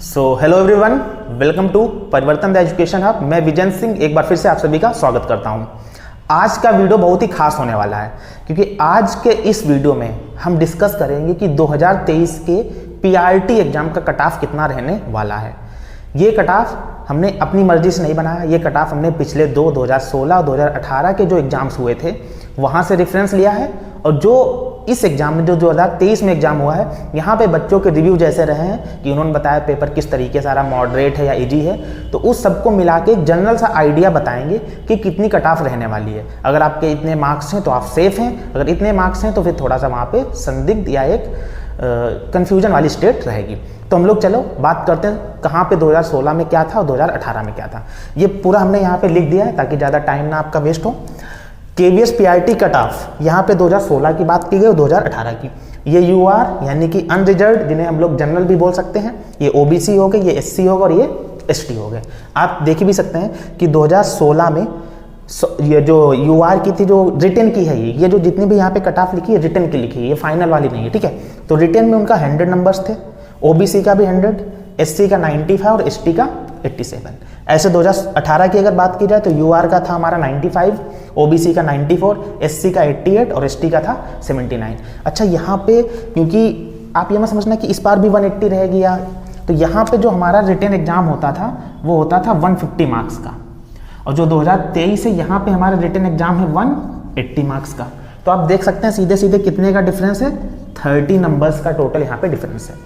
Hello everyone, welcome to परिवर्तन the education hub. मैं vision Singh एक बार फिर से आप सभी का स्वागत करता हूं। आज का वीडियो बहुत ही खास होने वाला है क्योंकि आज के इस वीडियो में हम डिस्कस करेंगे कि 2023 के पीआरटी एग्जाम का कट ऑफ कितना रहने वाला है। ये कट ऑफ हमने अपनी मर्जी से नहीं बनाया, ये कट ऑफ हमने पिछले 2016 और 2018 के जो एग्जाम्स हुए थे वहाँ से रेफरेंस लिया है। और जो इस एग्जाम में जो 2023 में एग्जाम हुआ है, यहाँ पे बच्चों के रिव्यू जैसे रहे हैं कि उन्होंने बताया पेपर किस तरीके से आ रहा, मॉडरेट है या इजी है, तो उस सबको मिला के एक जनरल सा आइडिया बताएंगे कि कितनी कट ऑफ रहने वाली है। अगर आपके इतने मार्क्स हैं तो आप सेफ हैं, अगर इतने मार्क्स हैं तो फिर थोड़ा सा वहाँ पे संदिग्ध या एक कन्फ्यूजन वाली स्टेट रहेगी। तो हम लोग चलो बात करते हैं कहाँ पे 2016 में क्या था और 2018 में क्या था। ये पूरा हमने यहाँ पे लिख दिया है ताकि ज़्यादा टाइम ना आपका वेस्ट हो। केवीएस पीआरटी कट ऑफ यहाँ पे 2016 की बात की गई और 2018 की। ये यूआर यानी कि अनरिजर्व्ड, जिन्हें हम लोग जनरल भी बोल सकते हैं, ये ओबीसी हो गए, ये एससी होगा और ये एसटी हो गए। आप देख भी सकते हैं कि 2016 में ये जो यूआर की थी, जो रिटन की है, ये जो जितनी भी यहाँ पे कट ऑफ लिखी है रिटन की लिखी है, ये फाइनल वाली नहीं है, ठीक है। तो रिटन में उनका 100 नंबर्स थे, ओबीसी का भी 100, एससी का 95 और एसटी का 87। ऐसे 2018 की अगर बात की जाए तो यूआर का था हमारा 95, ओबीसी का 94, एससी का 88 और एसटी का था 79। अच्छा, यहाँ पे क्योंकि आप ये मत समझना कि इस बार भी 180 रहेगी यार, तो यहाँ पे जो हमारा रिटन एग्जाम होता था वो होता था 150 मार्क्स का, और जो 2023 है यहाँ पे हमारा रिटन एग्जाम है 180 मार्क्स का। तो आप देख सकते हैं सीधे सीधे कितने का डिफरेंस है, 30 नंबर्स का टोटल यहाँ पे डिफरेंस है।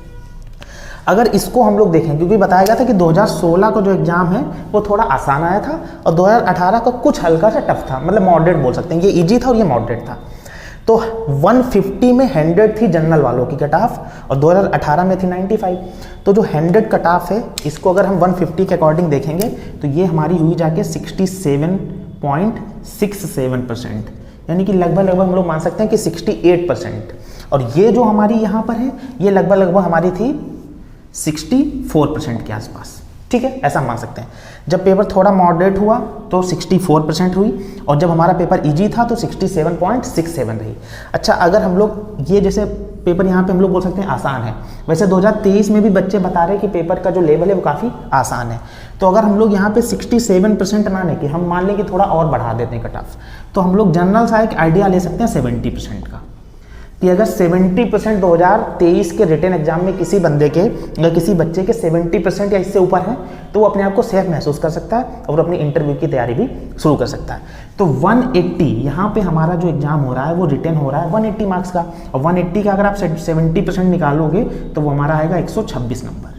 अगर इसको हम लोग देखें, क्योंकि बताया गया था कि 2016 का जो एग्जाम है वो थोड़ा आसान आया था और 2018 का कुछ हल्का सा टफ था, मतलब मॉडरेट बोल सकते हैं, ये इजी था और ये मॉडरेट था। तो 150 में 100 थी जनरल वालों की कट ऑफ और 2018 में थी 95। तो जो 100 कट ऑफ है इसको अगर हम 150 के अकॉर्डिंग देखेंगे तो ये हमारी हुई जाके 67.67%, यानी कि लगभग हम लोग मान सकते हैं कि 68%। और ये जो हमारी यहाँ पर है ये लगभग हमारी थी 64% के आसपास, ठीक है, ऐसा मान सकते हैं। जब पेपर थोड़ा मॉडरेट हुआ तो 64% हुई और जब हमारा पेपर इजी था तो 67.67 रही। अच्छा, अगर हम लोग ये जैसे पेपर यहाँ पे हम लोग बोल सकते हैं आसान है, वैसे 2023 में भी बच्चे बता रहे हैं कि पेपर का जो लेवल है वो काफ़ी आसान है। तो अगर हम लोग यहाँ पे 67% ना लेके हम मान लें कि थोड़ा और बढ़ा देते हैं कट ऑफ, तो हम लोग जनरल सा एक आइडिया ले सकते हैं 70% का, कि अगर 70% 2023 के रिटन एग्जाम में किसी बंदे के या किसी बच्चे के 70% या इससे ऊपर है तो वो अपने आप को सेफ महसूस कर सकता है और अपनी इंटरव्यू की तैयारी भी शुरू कर सकता है। तो 180 यहाँ पे हमारा जो एग्जाम हो रहा है वो रिटन हो रहा है 180 मार्क्स का, और 180 का अगर आप 70% निकालोगे तो वो हमारा आएगा 126 नंबर।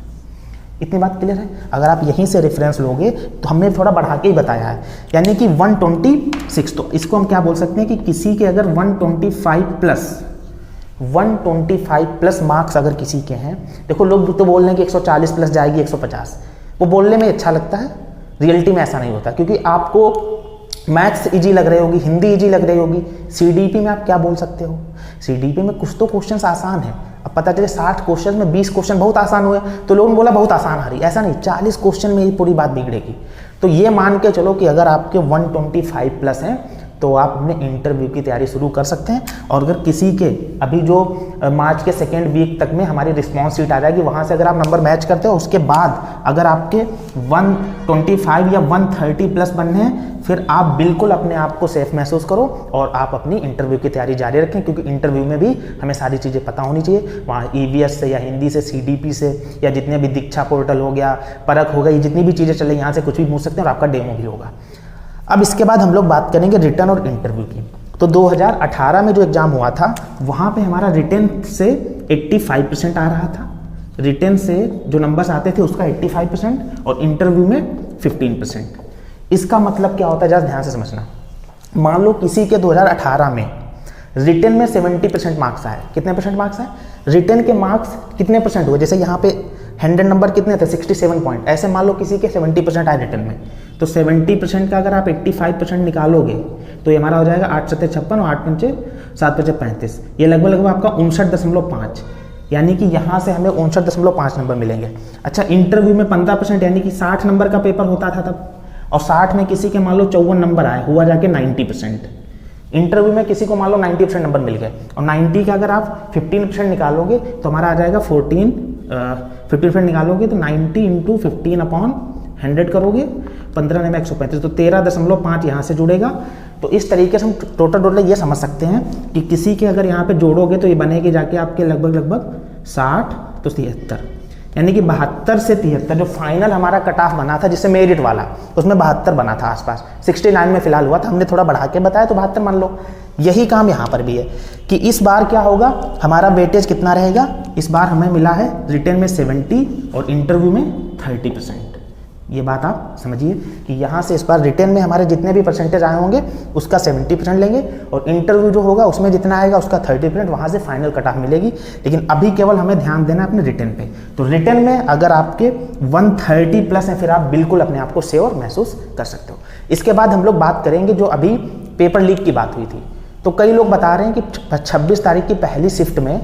इतनी बात क्लियर है। अगर आप यहीं से रेफरेंस लोगे तो हमने थोड़ा बढ़ा के ही बताया है, यानी कि 126। तो इसको हम क्या बोल सकते हैं कि किसी के अगर 125 प्लस मार्क्स अगर किसी के हैं, देखो लोग तो बोल रहे हैं कि 140 प्लस जाएगी 150, वो बोलने में अच्छा लगता है, रियलिटी में ऐसा नहीं होता। क्योंकि आपको मैथ्स इजी लग रही होगी, हिंदी इजी लग रही होगी, सीडीपी में आप क्या बोल सकते हो, सीडीपी में कुछ तो क्वेश्चंस आसान है। अब पता चले 60 क्वेश्चन में 20 क्वेश्चन बहुत आसान हुए तो लोगों ने बोला बहुत आसान आ रही, ऐसा नहीं, 40 क्वेश्चन में ही पूरी बात बिगड़ेगी। तो ये मान के चलो कि अगर आपके 125 प्लस हैं तो आप अपने इंटरव्यू की तैयारी शुरू कर सकते हैं। और अगर किसी के अभी जो मार्च के सेकेंड वीक तक में हमारी रिस्पॉन्स शीट आ जाएगी, वहाँ से अगर आप नंबर मैच करते हो, उसके बाद अगर आपके 125 या 130 प्लस बनने हैं, फिर आप बिल्कुल अपने आप को सेफ महसूस करो और आप अपनी इंटरव्यू की तैयारी जारी रखें। क्योंकि इंटरव्यू में भी हमें सारी चीज़ें पता होनी चाहिए, वहाँ ईवीएस से या हिंदी से, सीडीपी से, या जितने भी दीक्षा पोर्टल हो गया, परख हो गई, जितनी भी चीज़ें चले यहाँ से कुछ भी पूछ सकते हैं और आपका डेमो भी होगा। अब इसके बाद हम लोग बात करेंगे रिटर्न और इंटरव्यू की। तो 2018 में जो एग्ज़ाम हुआ था वहाँ पे हमारा रिटर्न से 85% आ रहा था, रिटर्न से जो नंबर्स आते थे उसका 85% और इंटरव्यू में 15%। इसका मतलब क्या होता है, जरा ध्यान से समझना। मान लो किसी के 2018 में रिटर्न में 70% मार्क्स आए, कितने परसेंट मार्क्स आए, रिटर्न के मार्क्स कितने परसेंट हुए, जैसे यहाँ पे 100 नंबर कितने थे, 67 पॉइंट, ऐसे मान लो किसी के 70% आए रिटर्न में, तो 70% का अगर आप 85% निकालोगे तो ये हमारा हो जाएगा 8 7 56 और 8 5 7 5 35, ये लगभग आपका 59.5, यानी कि यहाँ से हमें 59.5 नंबर मिलेंगे। अच्छा, इंटरव्यू में 15% यानी कि 60 नंबर का पेपर होता था तब, और 60 में किसी के मान लो 54 नंबर आए, हुआ जाके 90%। इंटरव्यू में किसी को मान लो 90% नंबर मिल गए और 90 का अगर आप 15% निकालोगे तो हमारा आ जाएगा 14 50% निकालोगे तो 90 इंटू 15/100 करोगे, 15 में 135 तो 13.5 यहाँ से जुड़ेगा। तो इस तरीके से हम टोटल ये समझ सकते हैं कि किसी के अगर यहाँ पे जोड़ोगे तो ये बनेगी जाके आपके लगभग 60 तो 73, यानी कि 72 से 73 जो फाइनल हमारा कट ऑफ बना था जिससे मेरिट वाला, उसमें 72 बना था आसपास, 69 में फिलहाल हुआ था, हमने थोड़ा बढ़ा के बताया तो 72 मान लो। यही काम यहाँ पर भी है कि इस बार क्या होगा, हमारा वेटेज कितना रहेगा, इस बार हमें मिला है रिटन में 70 और इंटरव्यू में 30%। ये बात आप समझिए कि यहाँ से इस बार रिटन में हमारे जितने भी परसेंटेज आए होंगे उसका 70% लेंगे और इंटरव्यू जो होगा उसमें जितना आएगा उसका 30%, वहाँ से फाइनल कट ऑफ मिलेगी। लेकिन अभी केवल हमें ध्यान देना है अपने रिटन पे। तो रिटन में अगर आपके 130 प्लस हैं फिर आप बिल्कुल अपने आप को श्योर महसूस कर सकते हो। इसके बाद हम लोग बात करेंगे जो अभी पेपर लीक की बात हुई थी। तो कई लोग बता रहे हैं कि 26 तारीख की पहली शिफ्ट में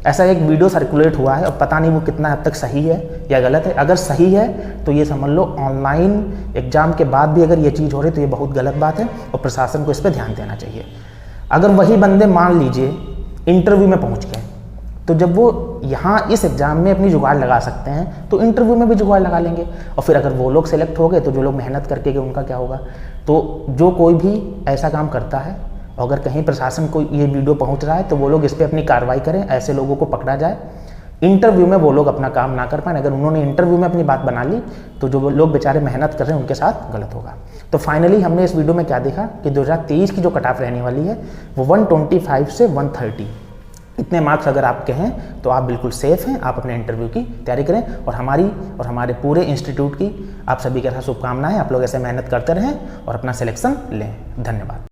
ऐसा एक वीडियो सर्कुलेट हुआ है और पता नहीं वो कितना हद तक सही है या गलत है। अगर सही है तो ये समझ लो ऑनलाइन एग्जाम के बाद भी अगर ये चीज़ हो रही तो ये बहुत गलत बात है और प्रशासन को इस पर ध्यान देना चाहिए। अगर वही बंदे मान लीजिए इंटरव्यू में पहुंच गए तो जब वो यहाँ इस एग्ज़ाम में अपनी जुगाड़ लगा सकते हैं तो इंटरव्यू में भी जुगाड़ लगा लेंगे। और फिर अगर वो लोग सेलेक्ट हो गए तो जो लोग मेहनत करके गए उनका क्या होगा। तो जो कोई भी ऐसा काम करता है, अगर कहीं प्रशासन को ये वीडियो पहुंच रहा है तो वो लोग इस पर अपनी कार्रवाई करें, ऐसे लोगों को पकड़ा जाए। इंटरव्यू में वो लोग अपना काम ना कर पाए, अगर उन्होंने इंटरव्यू में अपनी बात बना ली तो जो लोग बेचारे मेहनत कर रहे हैं उनके साथ गलत होगा। तो फाइनली हमने इस वीडियो में क्या देखा कि 2023 की जो कट ऑफ रहने वाली है वो 125 से 130, इतने मार्क्स अगर आपके हैं तो आप बिल्कुल सेफ हैं। आप अपने इंटरव्यू की तैयारी करें और हमारी और हमारे पूरे इंस्टीट्यूट की आप सभी के साथ शुभकामनाएं। आप लोग ऐसे मेहनत करते रहें और अपना सिलेक्शन लें। धन्यवाद।